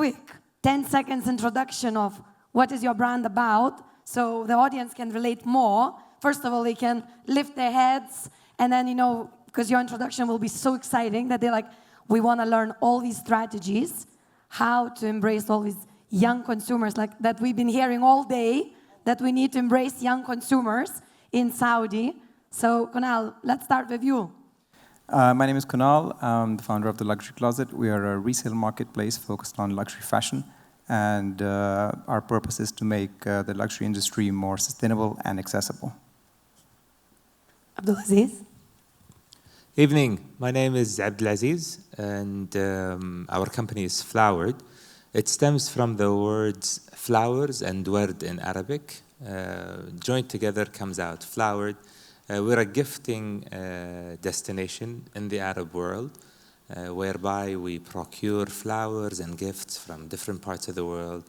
quick 10 seconds introduction of what is your brand about, so the audience can relate more. First of all, they can lift their heads, and then, because your introduction will be so exciting that they're like, we want to learn all these strategies, how to embrace all these young consumers, like that we've been hearing all day, that we need to embrace young consumers in Saudi. So, Kunal, let's start with you. My name is Kunal. I'm the founder of The Luxury Closet. We are a resale marketplace focused on luxury fashion. And our purpose is to make the luxury industry more sustainable and accessible. Abdulaziz? Evening. My name is Abdulaziz, and our company is Flowered. It stems from the words flowers and word in Arabic. Joined together comes out Flowered. We're a gifting destination in the Arab world, whereby we procure flowers and gifts from different parts of the world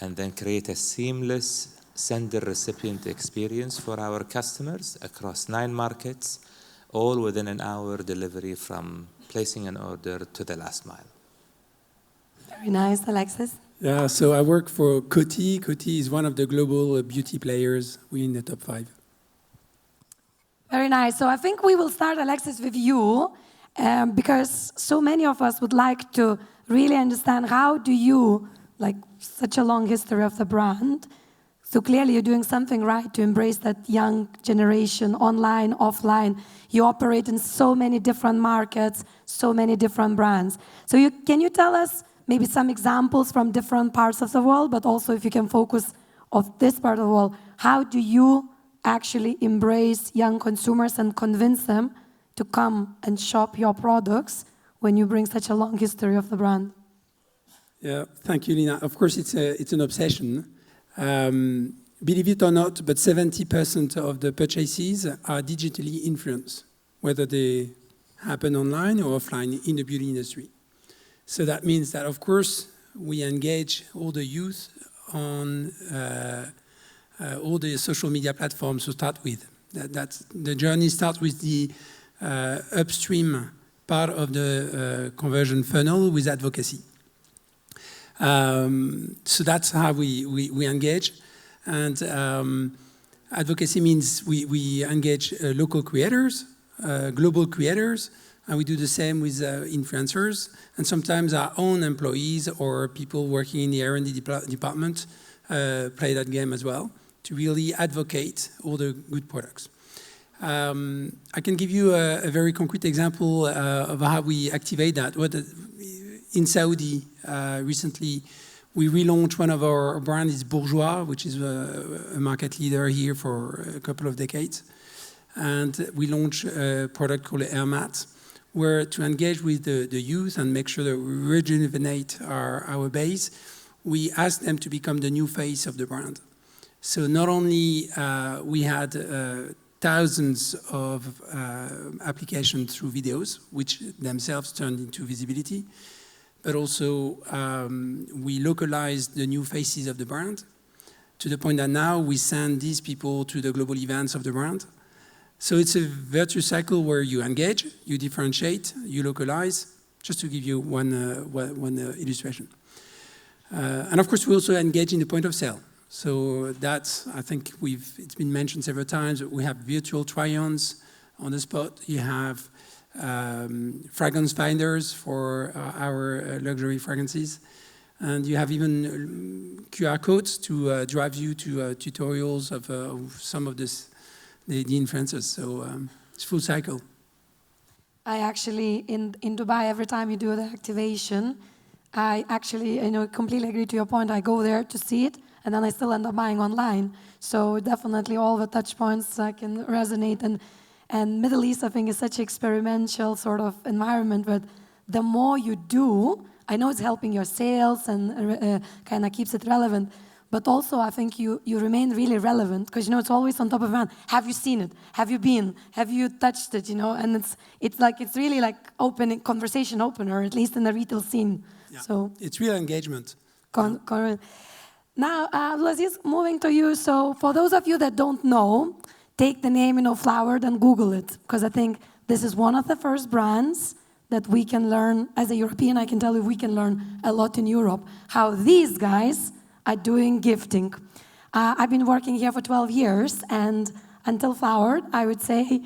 and then create a seamless sender-recipient experience for our customers across 9 markets, all within an hour delivery from placing an order to the last mile. Very nice. Alexis? Yeah, so I work for Coty. Coty is one of the global beauty players. We're in the top 5. Very nice. So I think we will start, Alexis, with you, because so many of us would like to really understand how do you, like such a long history of the brand, so clearly you're doing something right to embrace that young generation, online, offline. You operate in so many different markets, so many different brands. So can you tell us maybe some examples from different parts of the world, but also if you can focus on this part of the world, how do you actually embrace young consumers and convince them to come and shop your products when you bring such a long history of the brand? Yeah, thank you, Lina. Of course, it's an obsession. Believe it or not, but 70% of the purchases are digitally influenced, whether they happen online or offline in the beauty industry. So that means that, of course, we engage all the youth on all the social media platforms to start with. That's the journey starts with the upstream part of the conversion funnel with advocacy. So that's how we engage. And advocacy means we engage local creators, global creators, and we do the same with influencers, and sometimes our own employees or people working in the R&D department play that game as well, to really advocate all the good products. I can give you a very concrete example of how we activate that. In Saudi, recently, we relaunched one of our brands, is Bourgeois, which is a market leader here for a couple of decades. And we launched a product called Air Mat, where to engage with the youth and make sure that we rejuvenate our base, we asked them to become the new face of the brand. So not only we had thousands of applications through videos, which themselves turned into visibility, but also we localized the new faces of the brand to the point that now we send these people to the global events of the brand. So it's a virtuous cycle where you engage, you differentiate, you localize, just to give you one illustration. And of course, we also engage in the point of sale. So that's, I think it's been mentioned several times, we have virtual try-ons on the spot. You have fragrance finders for our luxury fragrances. And you have even QR codes to drive you to tutorials of some of the influencers. So it's full cycle. I actually, in Dubai, every time you do the activation, I completely agree to your point. I go there to see it, and then I still end up buying online. So definitely all the touch points can resonate. And Middle East, I think, is such an experimental sort of environment, but the more you do, I know it's helping your sales and kind of keeps it relevant, but also I think you remain really relevant because, it's always on top of mind. Have you seen it? Have you been? Have you touched it, And it's really like conversation opener, at least in the retail scene. Yeah. So it's real engagement. Now, Abdulaziz, moving to you. So for those of you that don't know, take the name, Flowered, and Google it, because I think this is one of the first brands that we can learn, as a European, I can tell you we can learn a lot in Europe, how these guys are doing gifting. I've been working here for 12 years, and until Flowered, I would say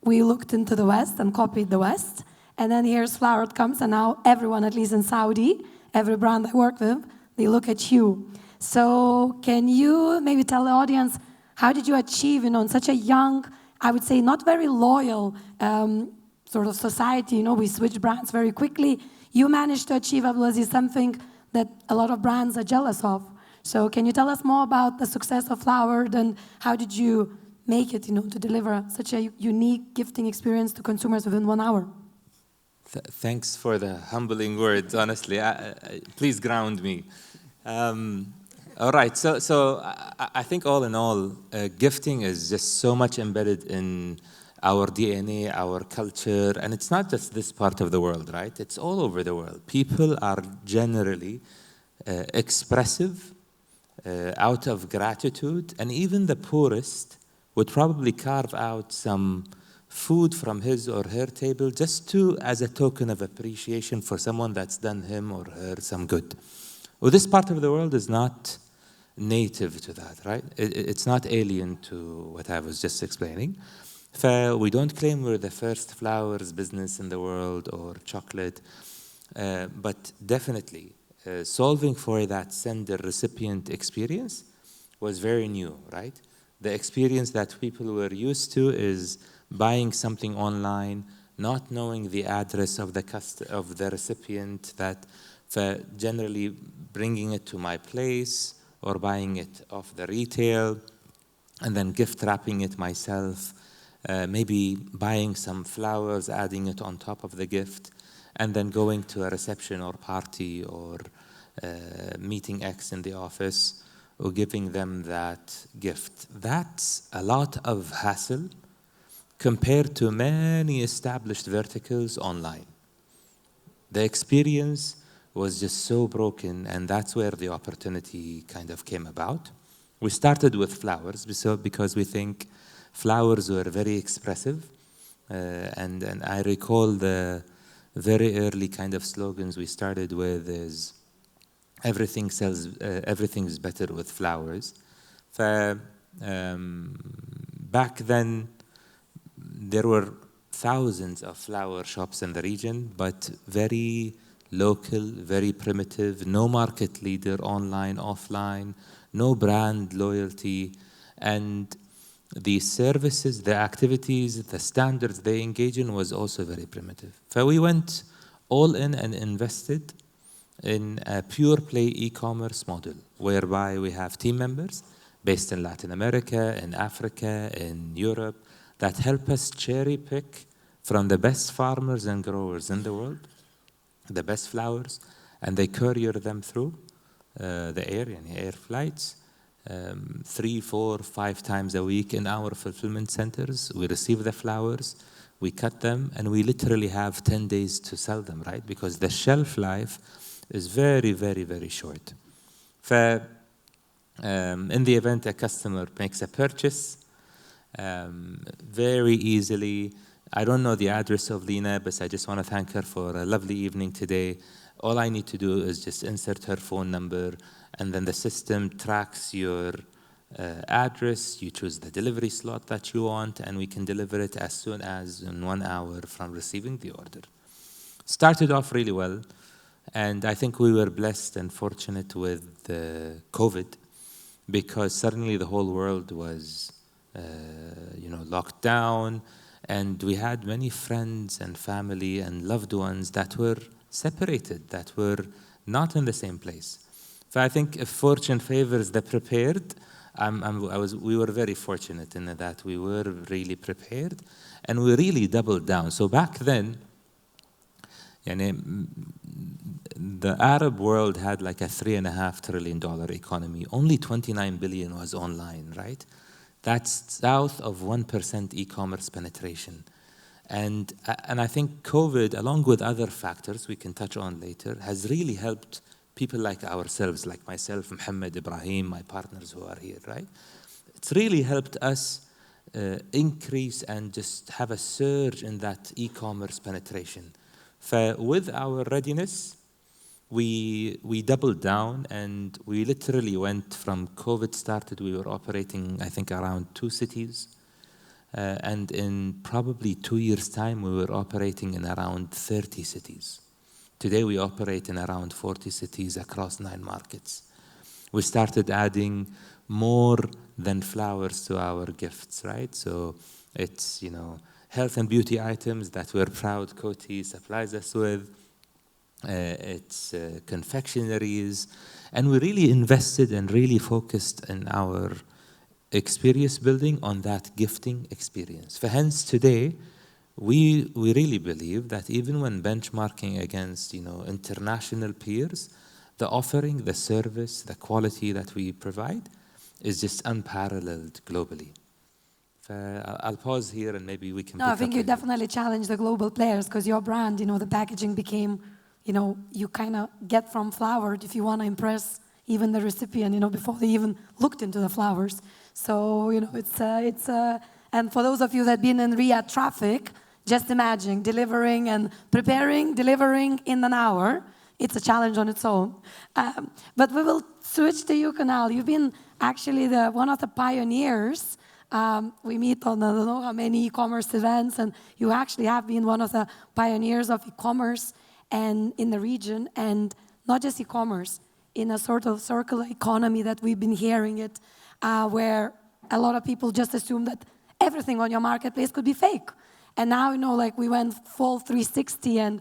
we looked into the West and copied the West. And then here's Flowered comes, and now everyone, at least in Saudi, every brand I work with, they look at you. So can you maybe tell the audience, how did you achieve, in such a young, I would say not very loyal sort of society, we switch brands very quickly. You managed to achieve, Abdulaziz, something that a lot of brands are jealous of. So can you tell us more about the success of Flowered and how did you make it, to deliver such a unique gifting experience to consumers within 1 hour? Thanks for the humbling words, honestly. Please ground me. All right, so I think all in all, gifting is just so much embedded in our DNA, our culture, and it's not just this part of the world, right? It's all over the world. People are generally expressive, out of gratitude, and even the poorest would probably carve out some food from his or her table just as a token of appreciation for someone that's done him or her some good. Well, this part of the world is not native to that, right? It's not alien to what I was just explaining. We don't claim we're the first flowers business in the world or chocolate, but definitely solving for that sender-recipient experience was very new, right? The experience that people were used to is buying something online, not knowing the address of the recipient, that generally bringing it to my place or buying it off the retail and then gift wrapping it myself, maybe buying some flowers, adding it on top of the gift, and then going to a reception or party or meeting X in the office or giving them that gift. That's a lot of hassle compared to many established verticals online. The experience was just so broken, and that's where the opportunity kind of came about. We started with flowers because we think flowers were very expressive, and I recall the very early kind of slogans we started with is everything's better with flowers. Back then, there were thousands of flower shops in the region, but very local, very primitive, no market leader, online, offline, no brand loyalty, and the services, the activities, the standards they engage in was also very primitive. So we went all in and invested in a pure play e-commerce model, whereby we have team members based in Latin America, in Africa, in Europe, that help us cherry pick from the best farmers and growers in the world, the best flowers, and they courier them through the air flights, 3, 4, 5 times a week in our fulfillment centers. We receive the flowers, we cut them, and we literally have 10 days to sell them, right? Because the shelf life is very, very, very short. In the event a customer makes a purchase, very easily, I don't know the address of Lena, but I just want to thank her for a lovely evening today. All I need to do is just insert her phone number, and then the system tracks your address. You choose the delivery slot that you want, and we can deliver it as soon as in 1 hour from receiving the order. Started off really well, and I think we were blessed and fortunate with COVID, because suddenly the whole world was locked down, and we had many friends and family and loved ones that were separated, that were not in the same place. So I think if fortune favors the prepared, we were very fortunate in that we were really prepared, and we really doubled down. So back then, the Arab world had like a $3.5 trillion economy. Only 29 billion was online, right? That's south of 1% e-commerce penetration. And I think COVID, along with other factors we can touch on later, has really helped people like ourselves, like myself, Mohammed, Ibrahim, my partners who are here, right? It's really helped us increase and just have a surge in that e-commerce penetration. With our readiness, we doubled down, and we literally went from COVID started, we were operating, I think, around 2 cities. And in probably 2 years' time, we were operating in around 30 cities. Today, we operate in around 40 cities across 9 markets. We started adding more than flowers to our gifts, right? So it's, health and beauty items that we're proud Coty supplies us with. It's confectionaries. And we really invested and really focused in our experience building on that gifting experience. Hence today, we really believe that even when benchmarking against international peers, the offering, the service, the quality that we provide is just unparalleled globally. I'll pause here and maybe we can. No, I think you definitely challenge the global players because your brand, the packaging became, you kind of get from flowered if you want to impress even the recipient, before they even looked into the flowers. So, and for those of you that have been in Riyadh traffic, just imagine delivering and preparing, delivering in an hour. It's a challenge on its own. But we will switch to you, Kunal. You've been actually one of the pioneers. We meet on I don't know how many e-commerce events, and you actually have been one of the pioneers of e-commerce and in the region, and not just e-commerce, in a sort of circular economy that we've been hearing it, where a lot of people just assume that everything on your marketplace could be fake. And now, we went full 360, and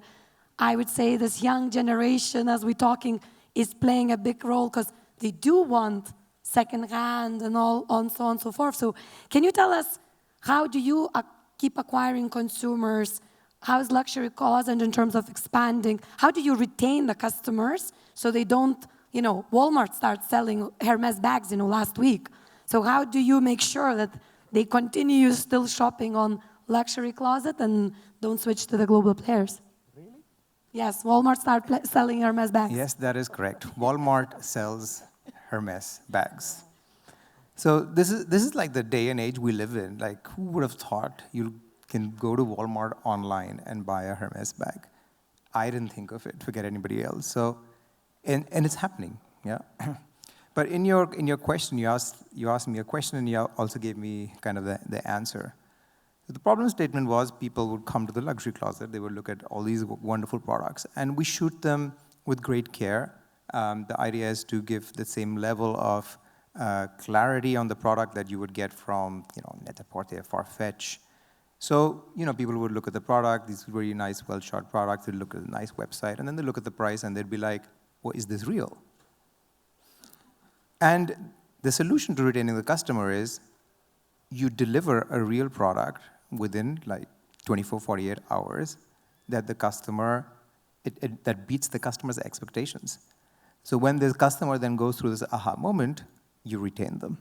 I would say this young generation, as we're talking, is playing a big role because they do want second-hand and all on so on and so forth. So can you tell us, how do you keep acquiring consumers? How is Luxury Closet in terms of expanding? How do you retain the customers so they don't, Walmart started selling Hermes bags, last week. So how do you make sure that they continue still shopping on Luxury Closet and don't switch to the global players? Really? Yes, Walmart started selling Hermes bags. Yes, that is correct. Walmart sells Hermes bags. So this is like the day and age we live in. Like, who would have thought you can go to Walmart online and buy a Hermes bag? I didn't think of it. Forget anybody else. So, and it's happening. Yeah. But in your question, you asked me a question, and you also gave me kind of the answer. The problem statement was people would come to the Luxury Closet. They would look at all these wonderful products, and we shoot them with great care. The idea is to give the same level of clarity on the product that you would get from, Net-a-Porter, Farfetch. So, people would look at the product, these really nice, well-shot products. They'd look at a nice website, and then they look at the price, and they'd be like, well, is this real? And the solution to retaining the customer is you deliver a real product within 24, 48 hours that the customer, that beats the customer's expectations. So when the customer then goes through this aha moment, you retain them.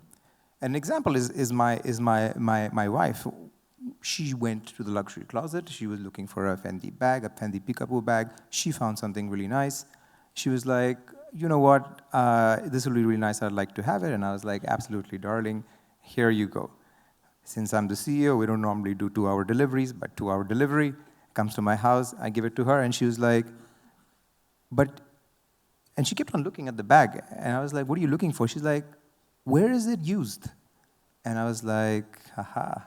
An example is my wife. She went to the Luxury Closet. She was looking for a Fendi bag, a Fendi peekaboo bag. She found something really nice. She was like, you know what, this will be really nice. I'd like to have it. And I was like, absolutely, darling, here you go. Since I'm the CEO, we don't normally do 2-hour deliveries, but 2-hour delivery comes to my house. I give it to her, and she was like, and she kept on looking at the bag. And I was like, what are you looking for? She's like, where is it used? And I was like, haha.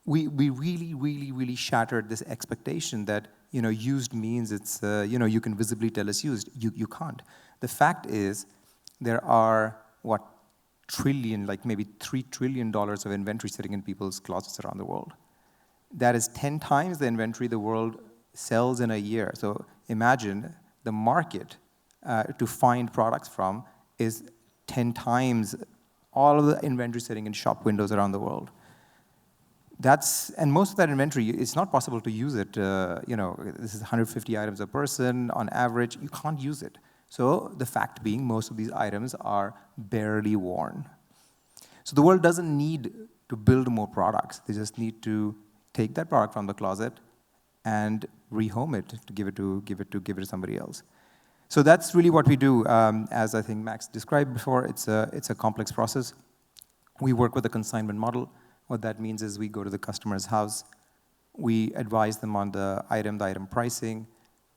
We really, really, really shattered this expectation that, used means it's, you can visibly tell it's used. You can't. The fact is, there are, trillion, maybe $3 trillion of inventory sitting in people's closets around the world. That is 10 times the inventory the world sells in a year. So imagine the market to find products from is 10 times all of the inventory sitting in shop windows around the world. And most of that inventory, it's not possible to use it. This is 150 items a person on average. You can't use it. So the fact being, most of these items are barely worn. So the world doesn't need to build more products. They just need to take that product from the closet and rehome it to give it to somebody else. So that's really what we do. As I think Max described before, it's a complex process. We work with a consignment model. What that means is we go to the customer's house, We advise them on the item pricing.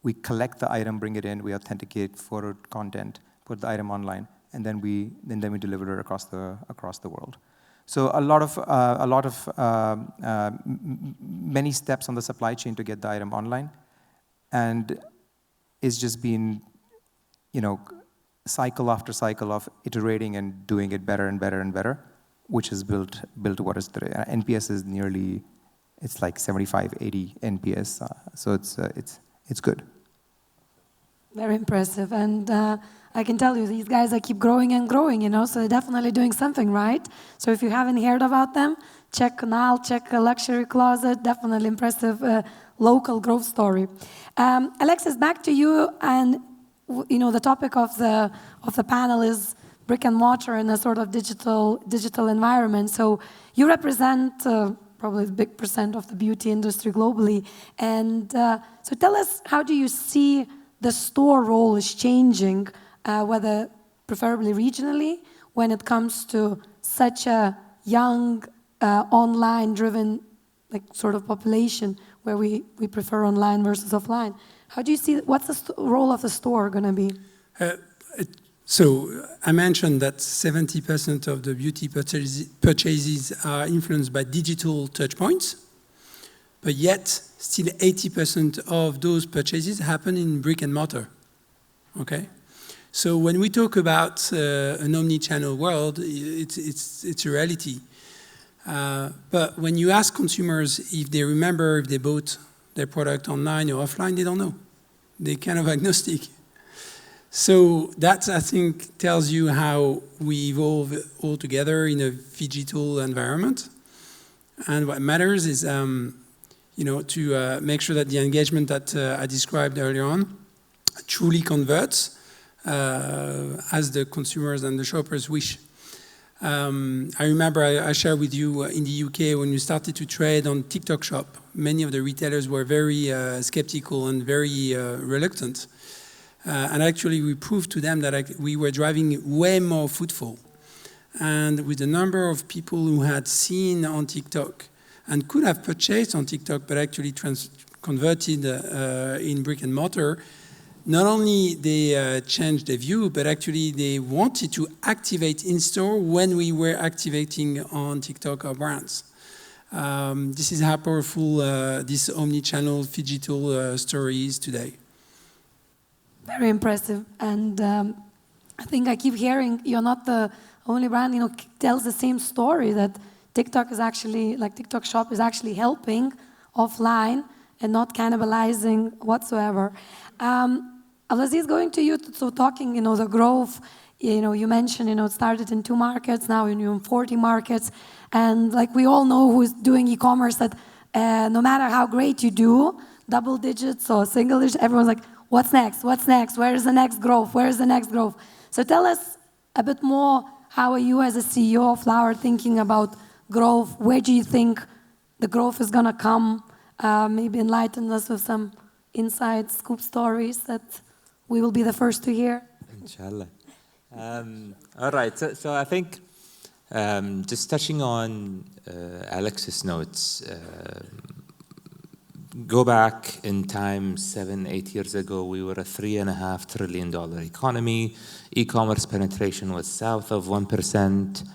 We collect the item, bring it in, we authenticate photo content, put the item online, and then we deliver it across the world. So many steps on the supply chain to get the item online, and it's just been, cycle after cycle of iterating and doing it better and better and better, which has built what is today. NPS is nearly, it's like 75, 80 NPS, so it's good. Very impressive, and I can tell you, these guys keep growing and growing, so they're definitely doing something right. So if you haven't heard about them, check Kunal, check Luxury Closet, definitely impressive local growth story. Alexis, back to you, and the topic of the panel is brick and mortar in a sort of digital environment. So you represent probably a big percent of the beauty industry globally, and so tell us, how do you see the store role is changing, whether preferably regionally, when it comes to such a young, online-driven sort of population where we prefer online versus offline? How do you see, what's the role of the store going to be? So I mentioned that 70% of the beauty purchases are influenced by digital touchpoints, but yet still 80% of those purchases happen in brick and mortar. Okay, so when we talk about an omni-channel world, it's a reality. But when you ask consumers if they remember if they bought their product online or offline, they don't know. They're kind of agnostic. So that, I think, tells you how we evolve all together in a digital environment. And what matters is, to make sure that the engagement that I described earlier on truly converts as the consumers and the shoppers wish. I remember I shared with you in the UK when we started to trade on TikTok Shop, many of the retailers were very skeptical and very reluctant. And actually we proved to them that we were driving way more footfall. And with the number of people who had seen on TikTok and could have purchased on TikTok but actually converted in brick and mortar, not only they changed their view, but actually they wanted to activate in-store when we were activating on TikTok our brands. This is how powerful this omni-channel digital story is today. Very impressive. And I think I keep hearing you're not the only brand, tells the same story, that TikTok is actually, TikTok Shop is actually helping offline and not cannibalizing whatsoever. Abdelaziz, going to you, so talking, the growth, you mentioned, it started in 2 markets, now in 40 markets, and we all know who's doing e-commerce, that no matter how great you do, double digits or single digits, everyone's like, what's next? What's next? Where is the next growth? Where is the next growth? So tell us a bit more, how are you as a CEO of Flower thinking about growth? Where do you think the growth is going to come? Maybe enlighten us with some inside scoop stories that we will be the first to hear. Inshallah. All right, so I think just touching on Alexis' notes, go back in time 7, 8 years ago, we were a $3.5 trillion economy. E-commerce penetration was south of 1%,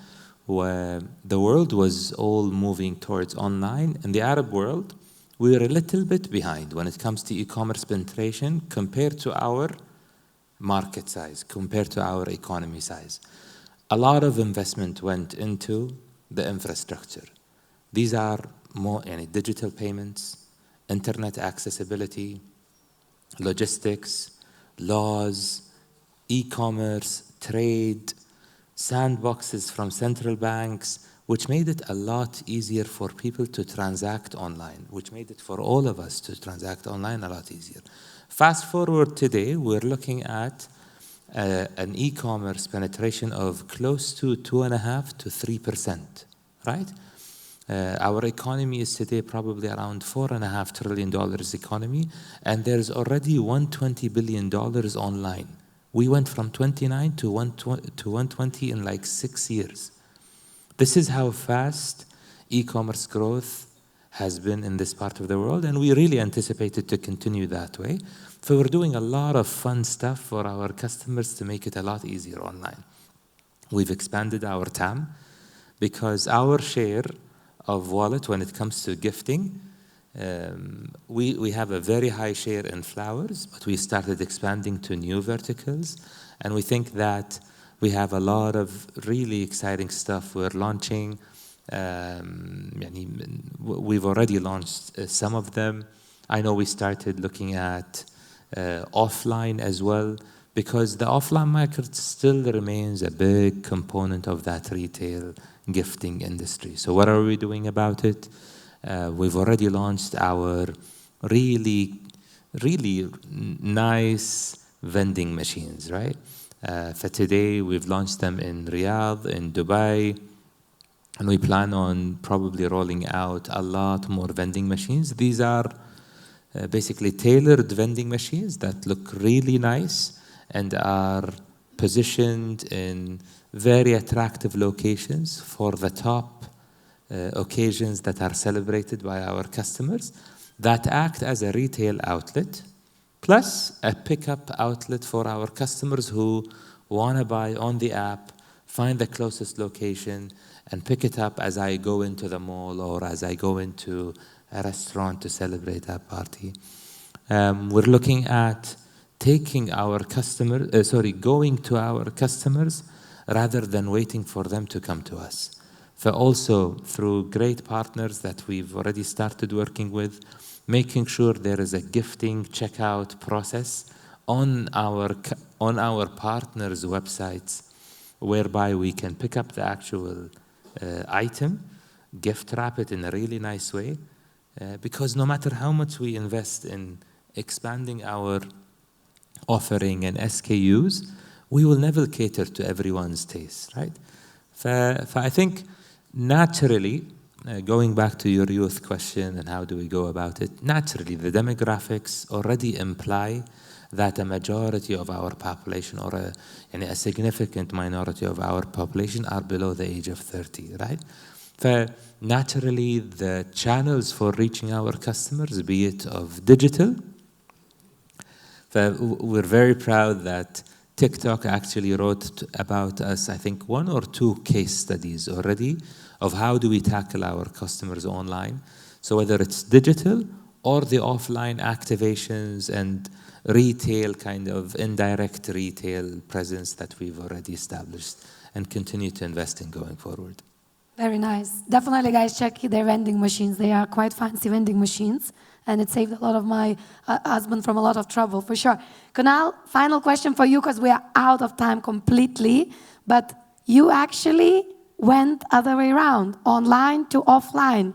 where the world was all moving towards online. In the Arab world, we were a little bit behind when it comes to e-commerce penetration compared to our market size, compared to our economy size. A lot of investment went into the infrastructure. These are more digital payments, internet accessibility, logistics, laws, e-commerce, trade, sandboxes from central banks, which made it a lot easier for people to transact online, which made it for all of us to transact online a lot easier. Fast forward today, we're looking at an e-commerce penetration of close to 2.5 to 3%, right? Our economy is today probably around $4.5 trillion economy, and there's already $120 billion online. We went from 29 to 120 in like 6 years. This is how fast e-commerce growth has been in this part of the world, and we really anticipate it to continue that way. So we're doing a lot of fun stuff for our customers to make it a lot easier online. We've expanded our TAM because our share of wallet when it comes to gifting, we have a very high share in flowers, but we started expanding to new verticals, and we think that we have a lot of really exciting stuff we're launching. We've already launched some of them. I know we started looking at offline as well, because the offline market still remains a big component of that retail gifting industry. So what are we doing about it? We've already launched our really nice vending machines, right? For today, we've launched them in Riyadh, in Dubai, and we plan on probably rolling out a lot more vending machines. These are basically tailored vending machines that look really nice and are positioned in very attractive locations for the top occasions that are celebrated by our customers, that act as a retail outlet, plus a pickup outlet for our customers who want to buy on the app, find the closest location, and pick it up as I go into the mall or as I go into a restaurant to celebrate that party. We're looking at taking our going to our customers rather than waiting for them to come to us. So also through great partners that we've already started working with, making sure there is a gifting checkout process on our partners' websites, whereby we can pick up the actual item, gift wrap it in a really nice way, because no matter how much we invest in expanding our offering and SKUs, we will never cater to everyone's taste, right? I think naturally, going back to your youth question and how do we go about it, naturally the demographics already imply that a majority of our population or a significant minority of our population are below the age of 30, right? Naturally, the channels for reaching our customers, be it of digital, we're very proud that TikTok actually wrote about us, I think, 1 or 2 case studies already of how do we tackle our customers online. So whether it's digital or the offline activations and retail, kind of indirect retail presence that we've already established and continue to invest in going forward. Very nice. Definitely, guys, check their vending machines. They are quite fancy vending machines, and it saved a lot of my husband from a lot of trouble, for sure. Kunal, final question for you, because we are out of time completely, but you actually went other way around, online to offline.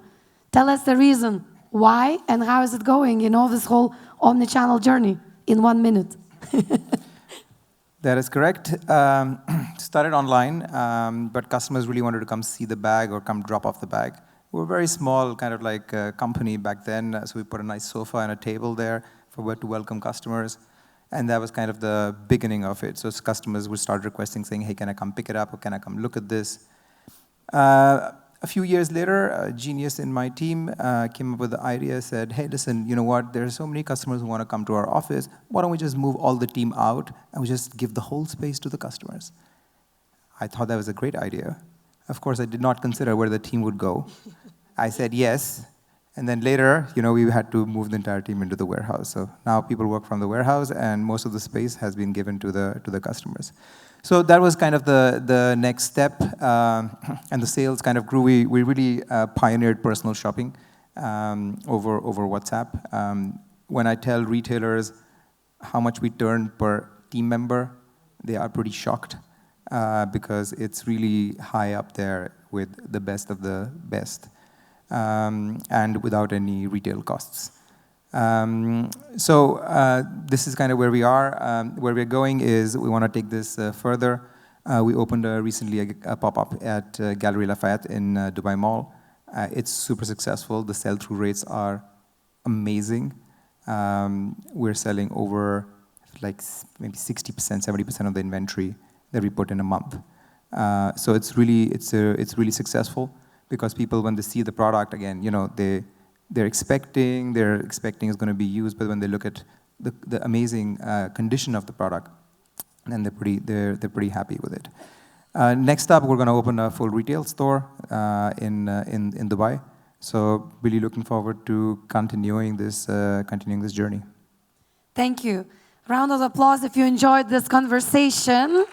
Tell us the reason why and how is it going, this whole omni-channel journey in 1 minute. That is correct. Started online, but customers really wanted to come see the bag or come drop off the bag. We're a very small kind of like company back then, so we put a nice sofa and a table there to welcome customers. And that was kind of the beginning of it. So customers would start requesting, saying, hey, can I come pick it up or can I come look at this? A few years later, a genius in my team came up with the idea, said, hey, listen, you know what? There are so many customers who want to come to our office. Why don't we just move all the team out and we just give the whole space to the customers? I thought that was a great idea. Of course, I did not consider where the team would go. I said yes. And then later, we had to move the entire team into the warehouse. So now people work from the warehouse and most of the space has been given to the customers. So that was kind of the next step, and the sales kind of grew. We really pioneered personal shopping over WhatsApp. When I tell retailers how much we turn per team member, they are pretty shocked because it's really high up there with the best of the best, and without any retail costs. This is kind of where we are. Where we're going is we want to take this further. We opened recently a pop-up at Galerie Lafayette in Dubai Mall. It's super successful. The sell-through rates are amazing. We're selling over like maybe 60%, 70% of the inventory that we put in a month. So it's really successful because people, when they see the product again, they're expecting is going to be used, but when they look at the amazing condition of the product, then they're pretty happy with it. Next up, we're going to open a full retail store in Dubai. So really looking forward to continuing this journey. Thank you. Round of applause if you enjoyed this conversation.